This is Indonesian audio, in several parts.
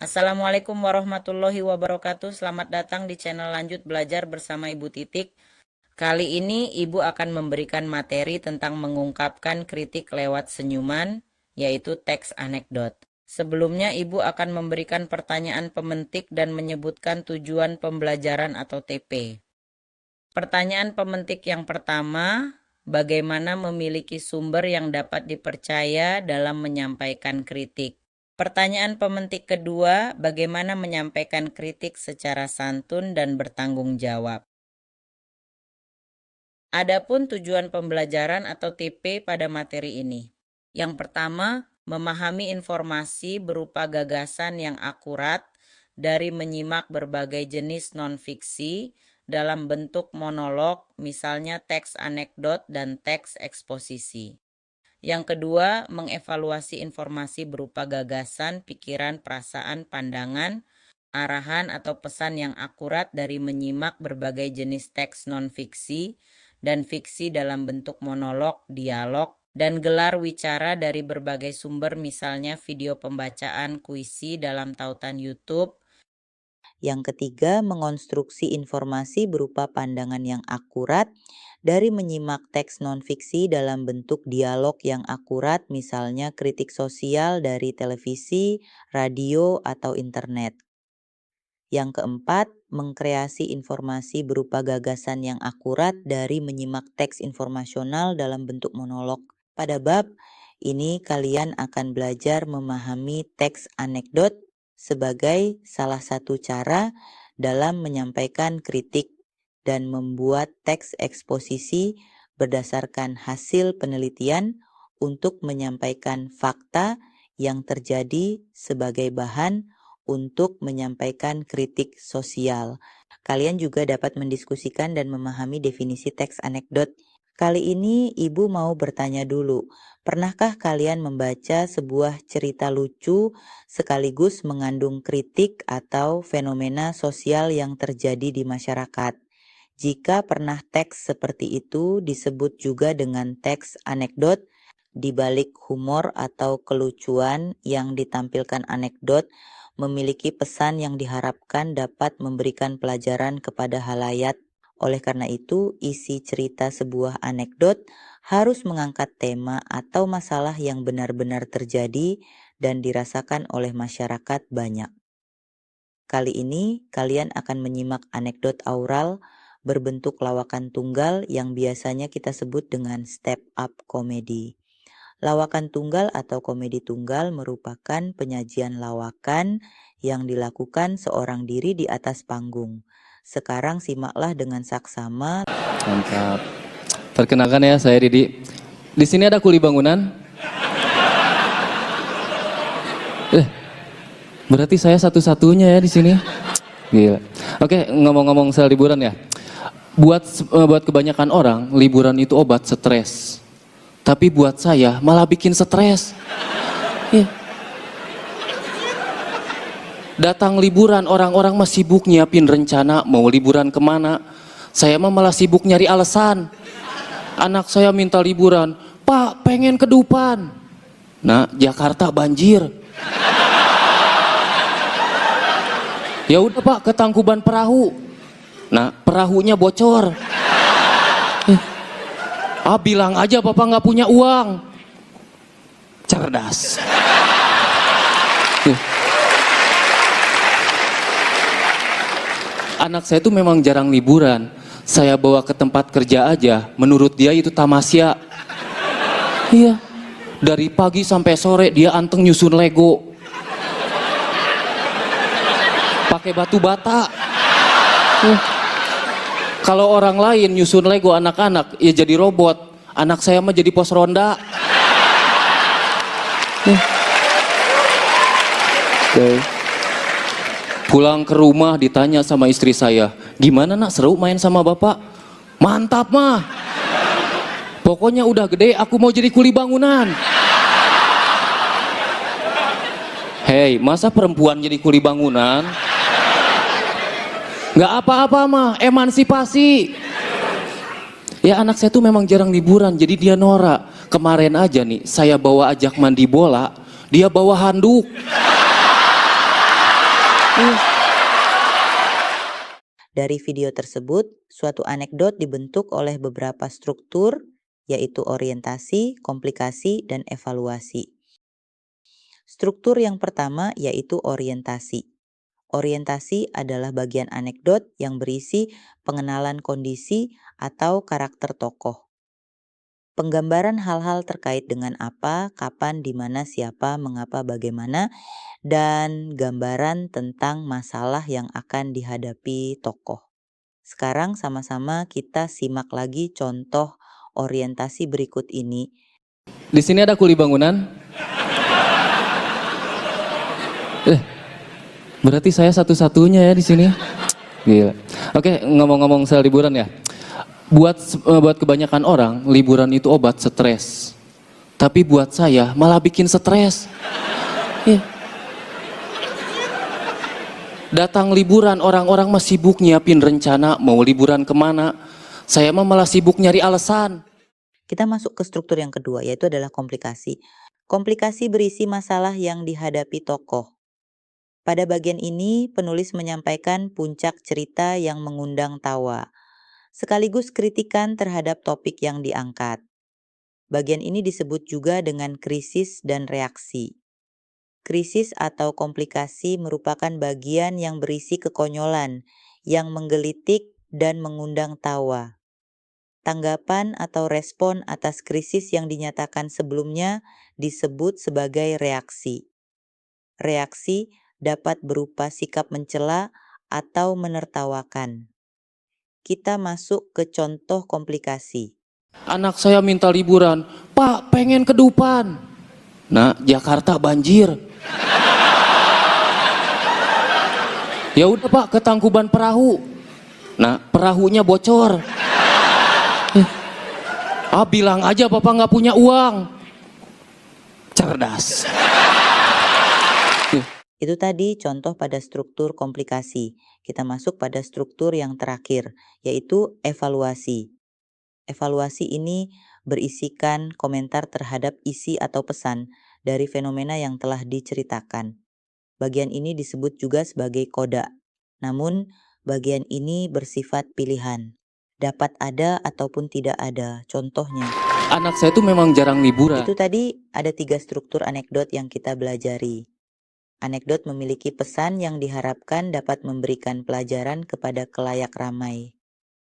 Assalamualaikum warahmatullahi wabarakatuh. Selamat datang di channel Lanjut Belajar bersama Ibu Titik. Kali ini Ibu akan memberikan materi tentang mengungkapkan kritik lewat senyuman, yaitu teks anekdot. Sebelumnya Ibu akan memberikan pertanyaan pemantik dan menyebutkan tujuan pembelajaran atau TP. Pertanyaan pemantik yang pertama, bagaimana memiliki sumber yang dapat dipercaya dalam menyampaikan kritik? Pertanyaan pemantik kedua, bagaimana menyampaikan kritik secara santun dan bertanggung jawab? Adapun tujuan pembelajaran atau TP pada materi ini. Yang pertama, memahami informasi berupa gagasan yang akurat dari menyimak berbagai jenis non-fiksi dalam bentuk monolog, misalnya teks anekdot dan teks eksposisi. Yang kedua, mengevaluasi informasi berupa gagasan, pikiran, perasaan, pandangan, arahan atau pesan yang akurat dari menyimak berbagai jenis teks non-fiksi dan fiksi dalam bentuk monolog, dialog, dan gelar wicara dari berbagai sumber, misalnya video pembacaan puisi dalam tautan YouTube. Yang ketiga, mengonstruksi informasi berupa pandangan yang akurat dari menyimak teks non-fiksi dalam bentuk dialog yang akurat, misalnya kritik sosial dari televisi, radio, atau internet. Yang keempat, mengkreasi informasi berupa gagasan yang akurat dari menyimak teks informasional dalam bentuk monolog. Pada bab ini kalian akan belajar memahami teks anekdot sebagai salah satu cara dalam menyampaikan kritik dan membuat teks eksposisi berdasarkan hasil penelitian untuk menyampaikan fakta yang terjadi sebagai bahan untuk menyampaikan kritik sosial. Kalian juga dapat mendiskusikan dan memahami definisi teks anekdot. Kali ini Ibu mau bertanya dulu, pernahkah kalian membaca sebuah cerita lucu sekaligus mengandung kritik atau fenomena sosial yang terjadi di masyarakat? Jika pernah, teks seperti itu disebut juga dengan teks anekdot. Di balik humor atau kelucuan yang ditampilkan anekdot memiliki pesan yang diharapkan dapat memberikan pelajaran kepada halayak. Oleh karena itu, isi cerita sebuah anekdot harus mengangkat tema atau masalah yang benar-benar terjadi dan dirasakan oleh masyarakat banyak. Kali ini, kalian akan menyimak anekdot aural berbentuk lawakan tunggal yang biasanya kita sebut dengan step up comedy. Lawakan tunggal atau komedi tunggal merupakan penyajian lawakan yang dilakukan seorang diri di atas panggung. Sekarang simaklah dengan saksama. Mantap. Perkenalkan ya, saya Didi. Di sini ada kuli bangunan. Berarti saya satu-satunya ya di sini. Gila. Oke, ngomong-ngomong soal liburan ya. Buat kebanyakan orang, liburan itu obat stres. Tapi buat saya malah bikin stres. Ya. Datang liburan, orang-orang mah sibuk nyiapin rencana mau liburan kemana. Saya mah malah sibuk nyari alasan. Anak saya minta liburan, Pak pengen ke Dupan. Nah, Jakarta banjir. Ya udah Pak, ke Tangkuban Perahu. Nah, perahunya bocor. Bilang aja Bapak nggak punya uang. Cerdas. Anak saya tuh memang jarang liburan. Saya bawa ke tempat kerja aja, menurut dia itu tamasya. Iya. Dari pagi sampai sore dia anteng nyusun Lego. Pakai batu bata. Kalau orang lain nyusun Lego anak-anak, ya jadi robot. Anak saya mah jadi pos ronda. Pulang ke rumah ditanya sama istri saya, gimana nak, seru main sama bapak? Mantap mah. Pokoknya udah gede aku mau jadi kuli bangunan. Hei, masa perempuan jadi kuli bangunan? Nggak apa-apa mah, emansipasi. Ya anak saya tuh memang jarang liburan, jadi dia norak. Kemarin aja nih, saya bawa ajak mandi bola, dia bawa handuk. Dari video tersebut, suatu anekdot dibentuk oleh beberapa struktur, yaitu orientasi, komplikasi, dan evaluasi. Struktur yang pertama yaitu orientasi. Orientasi adalah bagian anekdot yang berisi pengenalan kondisi atau karakter tokoh. Penggambaran hal-hal terkait dengan apa, kapan, di mana, siapa, mengapa, bagaimana, dan gambaran tentang masalah yang akan dihadapi tokoh. Sekarang sama-sama kita simak lagi contoh orientasi berikut ini. Di sini ada kuli bangunan. Berarti saya satu-satunya ya di sini. Gila. Oke, ngomong-ngomong soal liburan ya. Buat kebanyakan orang, liburan itu obat stres. Tapi buat saya malah bikin stres. Iya. Datang liburan, orang-orang mah sibuk nyiapin rencana mau liburan kemana. Saya mah malah sibuk nyari alasan. Kita masuk ke struktur yang kedua, yaitu adalah komplikasi. Komplikasi berisi masalah yang dihadapi tokoh. Pada bagian ini, penulis menyampaikan puncak cerita yang mengundang tawa, sekaligus kritikan terhadap topik yang diangkat. Bagian ini disebut juga dengan krisis dan reaksi. Krisis atau komplikasi merupakan bagian yang berisi kekonyolan, yang menggelitik dan mengundang tawa. Tanggapan atau respon atas krisis yang dinyatakan sebelumnya disebut sebagai reaksi. Reaksi dapat berupa sikap mencela atau menertawakan. Kita masuk ke contoh komplikasi. Anak saya minta liburan, Pak pengen ke Dupan. Nah, Jakarta banjir. Ya udah Pak, ke Tangkuban Perahu. Nah, perahunya bocor. Bilang aja Bapak nggak punya uang. Cerdas. Itu tadi contoh pada struktur komplikasi. Kita masuk pada struktur yang terakhir, yaitu evaluasi. Evaluasi ini berisikan komentar terhadap isi atau pesan dari fenomena yang telah diceritakan. Bagian ini disebut juga sebagai koda. Namun, bagian ini bersifat pilihan. Dapat ada ataupun tidak ada. Contohnya, Anak saya tuh memang jarang liburan. itu tadi ada 3 struktur anekdot yang kita belajari. Anekdot memiliki pesan yang diharapkan dapat memberikan pelajaran kepada khalayak ramai.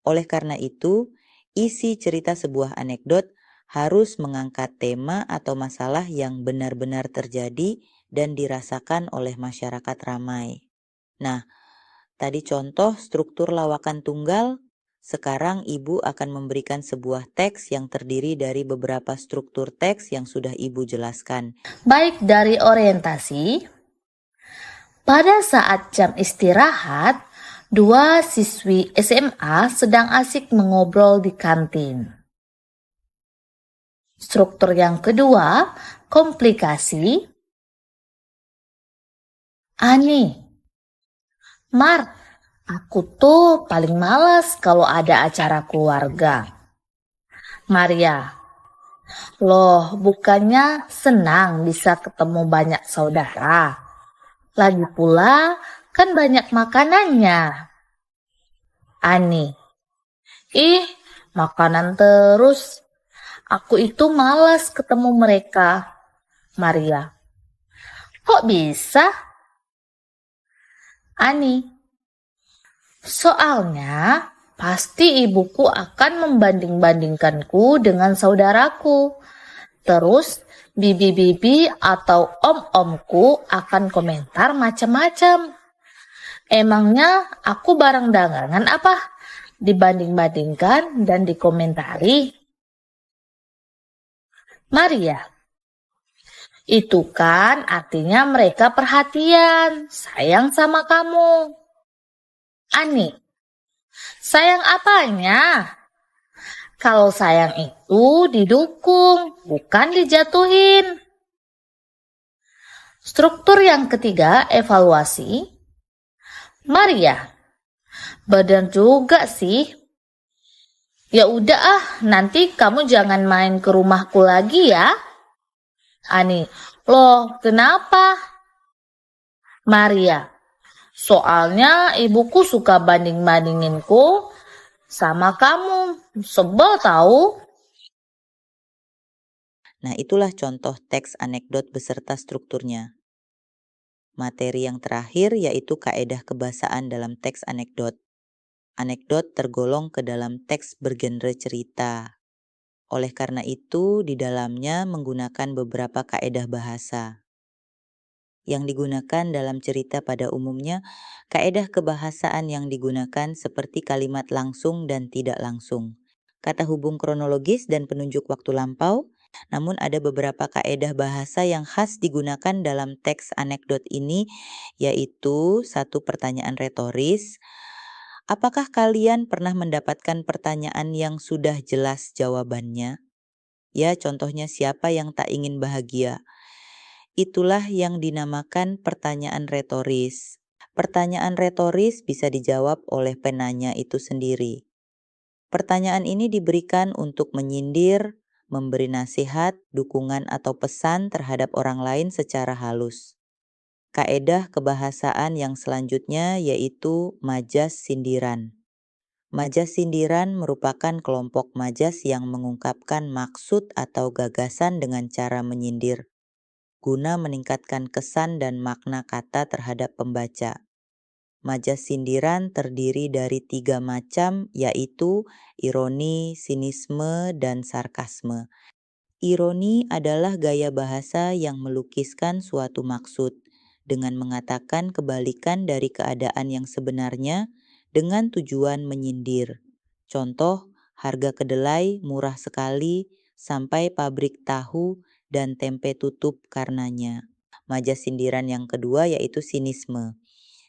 Oleh karena itu, isi cerita sebuah anekdot harus mengangkat tema atau masalah yang benar-benar terjadi dan dirasakan oleh masyarakat ramai. Nah, tadi contoh struktur lawakan tunggal. Sekarang Ibu akan memberikan sebuah teks yang terdiri dari beberapa struktur teks yang sudah Ibu jelaskan. Baik dari orientasi, pada saat jam istirahat, 2 siswi SMA sedang asik mengobrol di kantin. Struktur yang kedua, komplikasi. Ani, Mar, aku tuh paling malas kalau ada acara keluarga. Maria, loh bukannya senang bisa ketemu banyak saudara. Lagi pula kan banyak makanannya. Ani, makanan terus. Aku itu malas ketemu mereka. Maria, kok bisa? Ani, soalnya pasti ibuku akan membanding-bandingkanku dengan saudaraku. Terus bibi-bibi atau om-omku akan komentar macam-macam. Emangnya aku barang dagangan apa? Dibanding-bandingkan dan dikomentari. Maria, itu kan artinya mereka perhatian, sayang sama kamu. Ani, sayang apanya? Kalau sayang itu didukung, bukan dijatuhin. Struktur yang ketiga, evaluasi. Maria, benar juga sih. Ya udah nanti kamu jangan main ke rumahku lagi ya. Ani, loh kenapa? Maria, Soalnya ibuku suka banding-bandinginku sama kamu. Sebel tahu. Nah, itulah contoh teks anekdot beserta strukturnya. Materi yang terakhir yaitu kaedah kebahasaan dalam teks anekdot. Anekdot tergolong ke dalam teks bergenre cerita. Oleh karena itu, di dalamnya menggunakan beberapa kaedah bahasa. Yang digunakan dalam cerita pada umumnya, kaedah kebahasaan yang digunakan seperti kalimat langsung dan tidak langsung, kata hubung kronologis dan penunjuk waktu lampau. Namun ada beberapa kaedah bahasa yang khas digunakan dalam teks anekdot ini, yaitu satu pertanyaan retoris. Apakah kalian pernah mendapatkan pertanyaan yang sudah jelas jawabannya? Ya, contohnya siapa yang tak ingin bahagia? Itulah yang dinamakan pertanyaan retoris. Pertanyaan retoris bisa dijawab oleh penanya itu sendiri. Pertanyaan ini diberikan untuk menyindir, memberi nasihat, dukungan atau pesan terhadap orang lain secara halus. Kaedah kebahasaan yang selanjutnya yaitu majas sindiran. Majas sindiran merupakan kelompok majas yang mengungkapkan maksud atau gagasan dengan cara menyindir, guna meningkatkan kesan dan makna kata terhadap pembaca. Majas sindiran terdiri dari 3 macam, yaitu ironi, sinisme, dan sarkasme. Ironi adalah gaya bahasa yang melukiskan suatu maksud dengan mengatakan kebalikan dari keadaan yang sebenarnya dengan tujuan menyindir. Contoh, harga kedelai murah sekali sampai pabrik tahu dan tempe tutup karenanya. Majas sindiran yang kedua yaitu sinisme.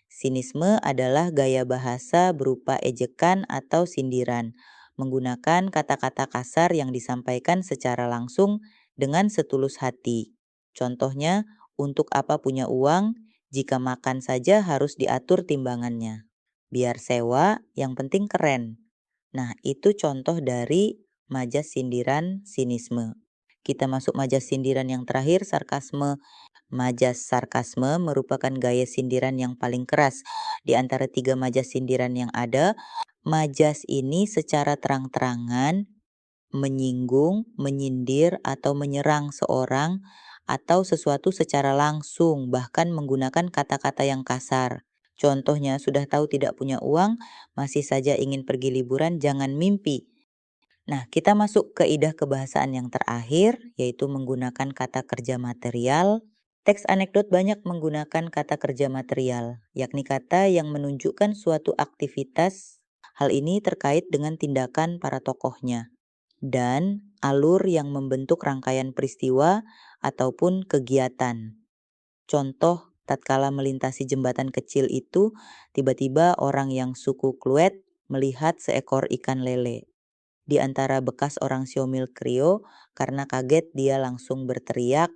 Sinisme adalah gaya bahasa berupa ejekan atau sindiran, menggunakan kata-kata kasar yang disampaikan secara langsung dengan setulus hati. Contohnya, untuk apa punya uang, jika makan saja harus diatur timbangannya. Biar sewa, yang penting keren. Nah, itu contoh dari majas sindiran sinisme. Kita masuk majas sindiran yang terakhir, sarkasme. Majas sarkasme merupakan gaya sindiran yang paling keras. Di antara 3 majas sindiran yang ada, majas ini secara terang-terangan menyinggung, menyindir, atau menyerang seorang atau sesuatu secara langsung, bahkan menggunakan kata-kata yang kasar. Contohnya, sudah tahu tidak punya uang, masih saja ingin pergi liburan, jangan mimpi. Nah, kita masuk ke kaidah kebahasaan yang terakhir, yaitu menggunakan kata kerja material. Teks anekdot banyak menggunakan kata kerja material, yakni kata yang menunjukkan suatu aktivitas. Hal ini terkait dengan tindakan para tokohnya dan alur yang membentuk rangkaian peristiwa ataupun kegiatan. Contoh, tatkala melintasi jembatan kecil itu, tiba-tiba orang yang suku Kluet melihat seekor ikan lele. Di antara bekas orang Siomil Krio, karena kaget dia langsung berteriak.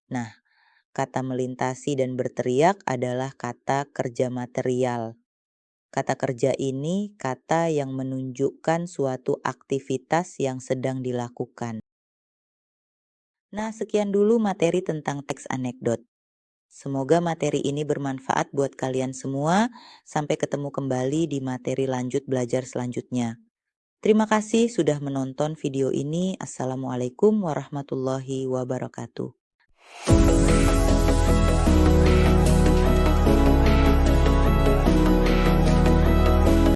Nah, kata melintasi dan berteriak adalah kata kerja material. Kata kerja ini kata yang menunjukkan suatu aktivitas yang sedang dilakukan. Nah, sekian dulu materi tentang teks anekdot. Semoga materi ini bermanfaat buat kalian semua. Sampai ketemu kembali di materi lanjut belajar selanjutnya. Terima kasih sudah menonton video ini. Assalamualaikum warahmatullahi wabarakatuh.